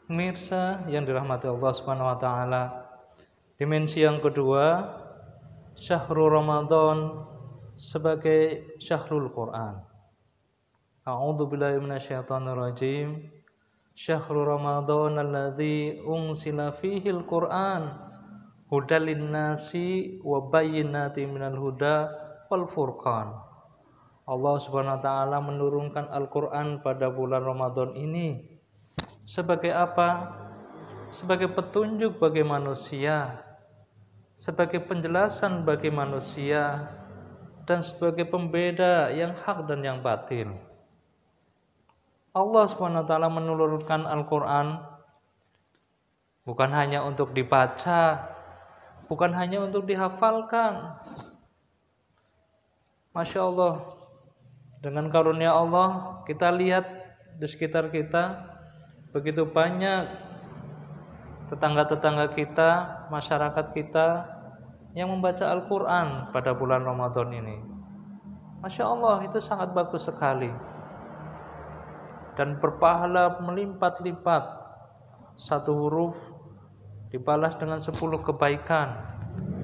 Pemirsa yang dirahmati Allah Subhanahu wa taala, dimensi yang kedua, Syahrul Ramadan sebagai Syahrul Quran. A'udzu billahi minasyaitonir rajim. Syahrul Ramadan alladzi unsila fihil Quran hudal linnasi wa bayyinatin minal huda wal furqan. Allah Subhanahu wa taala menurunkan Al-Qur'an pada bulan Ramadan ini sebagai apa? Sebagai petunjuk bagi manusia, sebagai penjelasan bagi manusia, dan sebagai pembeda yang hak dan yang batil. Allah SWT menurunkan Al-Quran bukan hanya untuk dibaca, bukan hanya untuk dihafalkan. Masya Allah, dengan karunia Allah kita lihat di sekitar kita begitu banyak tetangga-tetangga kita, masyarakat kita yang membaca Al-Quran pada bulan Ramadan ini. Masya Allah, itu sangat bagus sekali dan berpahala melipat-lipat. Satu huruf dibalas dengan 10 kebaikan,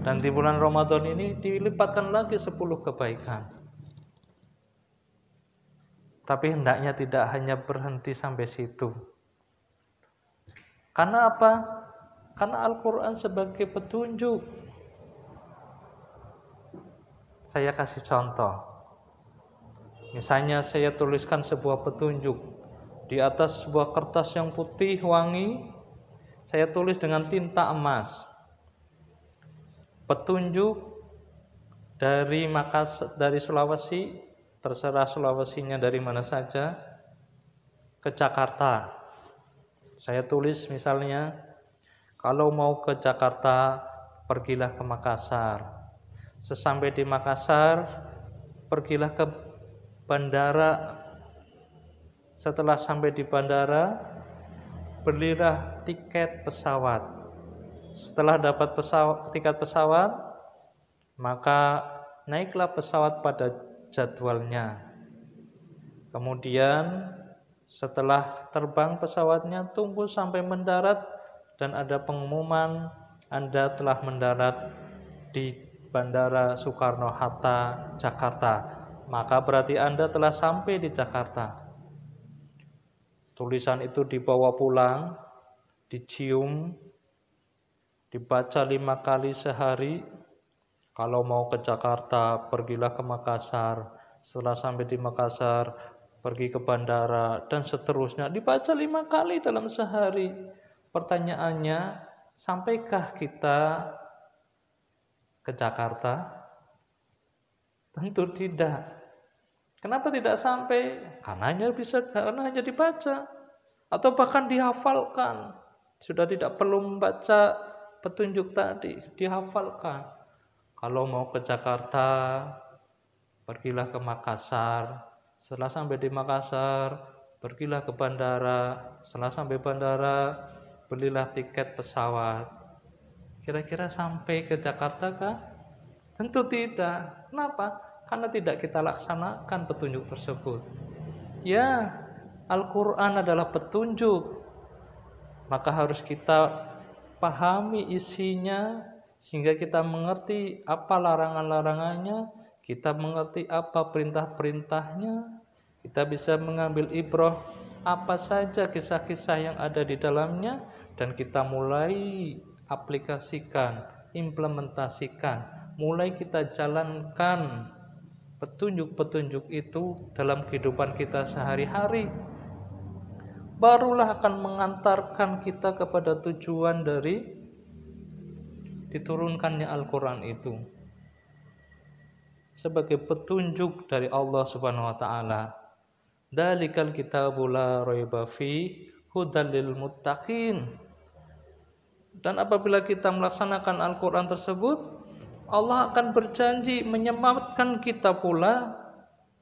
dan di bulan Ramadan ini dilipatkan lagi 10 kebaikan. Tapi hendaknya tidak hanya berhenti sampai situ. Karena apa? Karena Al-Quran sebagai petunjuk. Saya kasih contoh. Misalnya saya tuliskan sebuah petunjuk di atas sebuah kertas yang putih wangi, saya tulis dengan tinta emas. Petunjuk dari dari Sulawesi, terserah Sulawesinya dari mana saja, ke Jakarta. Saya tulis misalnya, kalau mau ke Jakarta, pergilah ke Makassar. Sesampai di Makassar, pergilah ke bandara. Setelah sampai di bandara, belilah tiket pesawat. Setelah dapat tiket pesawat, maka naiklah pesawat pada jadwalnya. Kemudian setelah terbang pesawatnya, tunggu sampai mendarat dan ada pengumuman Anda telah mendarat di Bandara Soekarno-Hatta, Jakarta. Maka berarti Anda telah sampai di Jakarta. Tulisan itu dibawa pulang, dicium, dibaca 5 kali sehari. Kalau mau ke Jakarta, pergilah ke Makassar. Setelah sampai di Makassar, pergi ke bandara, dan seterusnya. Dibaca 5 kali dalam sehari. Pertanyaannya, sampaikah kita ke Jakarta? Tentu tidak. Kenapa tidak sampai? Karena hanya dibaca. Atau bahkan dihafalkan. Sudah tidak perlu membaca petunjuk tadi, dihafalkan. Kalau mau ke Jakarta, pergilah ke Makassar. Setelah sampai di Makassar, pergilah ke bandara. Setelah sampai bandara, belilah tiket pesawat. Kira-kira sampai ke Jakarta kah? Tentu tidak. Kenapa? Karena tidak kita laksanakan petunjuk tersebut. Ya, Al-Quran adalah petunjuk. Maka harus kita pahami isinya, sehingga kita mengerti apa larangan-larangannya, kita mengerti apa perintah-perintahnya, kita bisa mengambil ibrah apa saja kisah-kisah yang ada di dalamnya, dan kita mulai aplikasikan, implementasikan, mulai kita jalankan petunjuk-petunjuk itu dalam kehidupan kita sehari-hari. Barulah akan mengantarkan kita kepada tujuan dari diturunkannya Al-Quran itu sebagai petunjuk dari Allah Subhanahu wa taala. Dalikal kitabul la raiba fi hudal lil muttaqin. Dan apabila kita melaksanakan Al-Quran tersebut, Allah akan berjanji menyematkan kita pula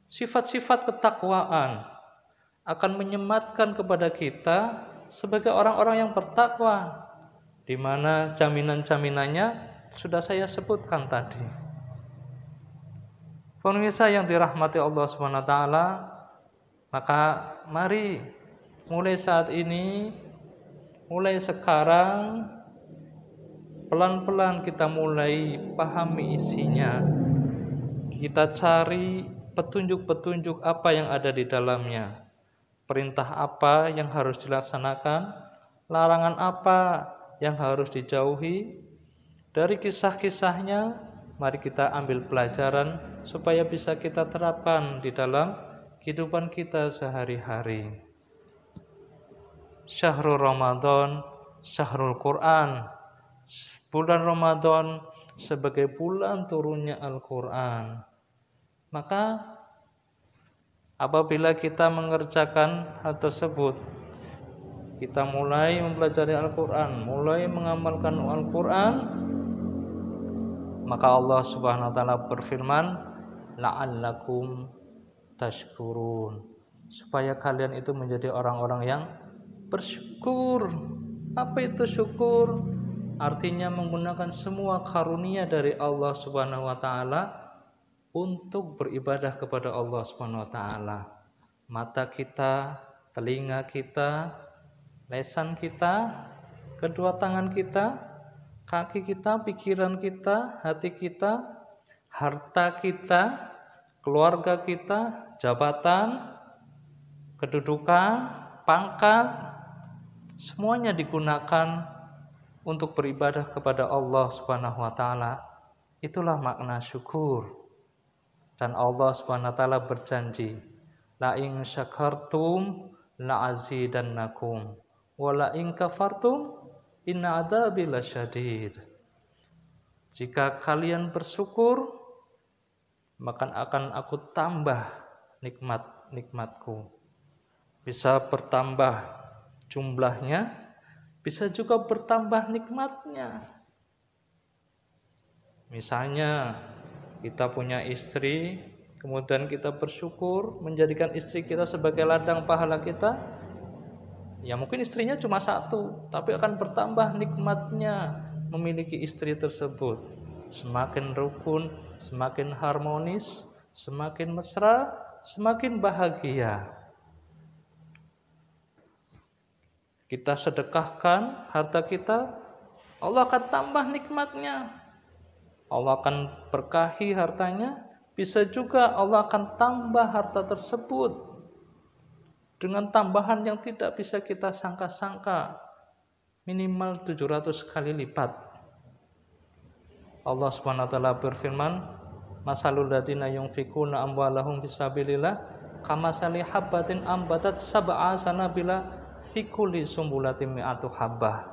sifat-sifat ketakwaan, akan menyematkan kepada kita sebagai orang-orang yang bertakwa, di mana jaminan-jaminannya sudah saya sebutkan tadi. Pemirsa yang dirahmati Allah Subhanahu wa taala, maka mari mulai saat ini mulai sekarang pelan-pelan kita mulai pahami isinya. Kita cari petunjuk-petunjuk apa yang ada di dalamnya. Perintah apa yang harus dilaksanakan, larangan apa yang harus dijauhi. Dari kisah-kisahnya, mari kita ambil pelajaran supaya bisa kita terapkan di dalam kehidupan kita sehari-hari. Syahrul Ramadan, Syahrul Quran. Bulan Ramadan sebagai bulan turunnya Al-Quran. Maka apabila kita mengerjakan hal tersebut, kita mulai mempelajari Al-Quran, mulai mengamalkan Al-Quran, maka Allah Subhanahu wa taala berfirman, la'allakum tashkurun, supaya kalian itu menjadi orang-orang yang bersyukur. Apa itu syukur? Artinya menggunakan semua karunia dari Allah Subhanahu wa taala untuk beribadah kepada Allah Subhanahu wa taala. Mata kita, telinga kita, lisan kita, kedua tangan kita, kaki kita, pikiran kita, hati kita, harta kita, keluarga kita, jabatan, kedudukan, pangkat, semuanya digunakan untuk beribadah kepada Allah Subhanahu wa taala. Itulah makna syukur. Dan Allah Subhanahu wa taala berjanji, la in syakartum la azidannakum wa la in kafartum inna adzabi lasyadid. Jika kalian bersyukur, maka akan aku tambah nikmat-nikmatku. Bisa bertambah jumlahnya, bisa juga bertambah nikmatnya. Misalnya kita punya istri, kemudian kita bersyukur menjadikan istri kita sebagai ladang pahala kita. Ya mungkin istrinya cuma satu, tapi akan bertambah nikmatnya memiliki istri tersebut. Semakin rukun, semakin harmonis, semakin mesra, semakin bahagia. Kita sedekahkan harta kita, Allah akan tambah nikmatnya. Allah akan berkahi hartanya, bisa juga Allah akan tambah harta tersebut dengan tambahan yang tidak bisa kita sangka-sangka, minimal 700 kali lipat. Allah Subhanahu wa taala berfirman, masalul ladzina yunfikuna amwalahum fisabilillah kamasali habbatin ambatat sab'a sanabila fi kulli sumbulatin mi'atu habbah.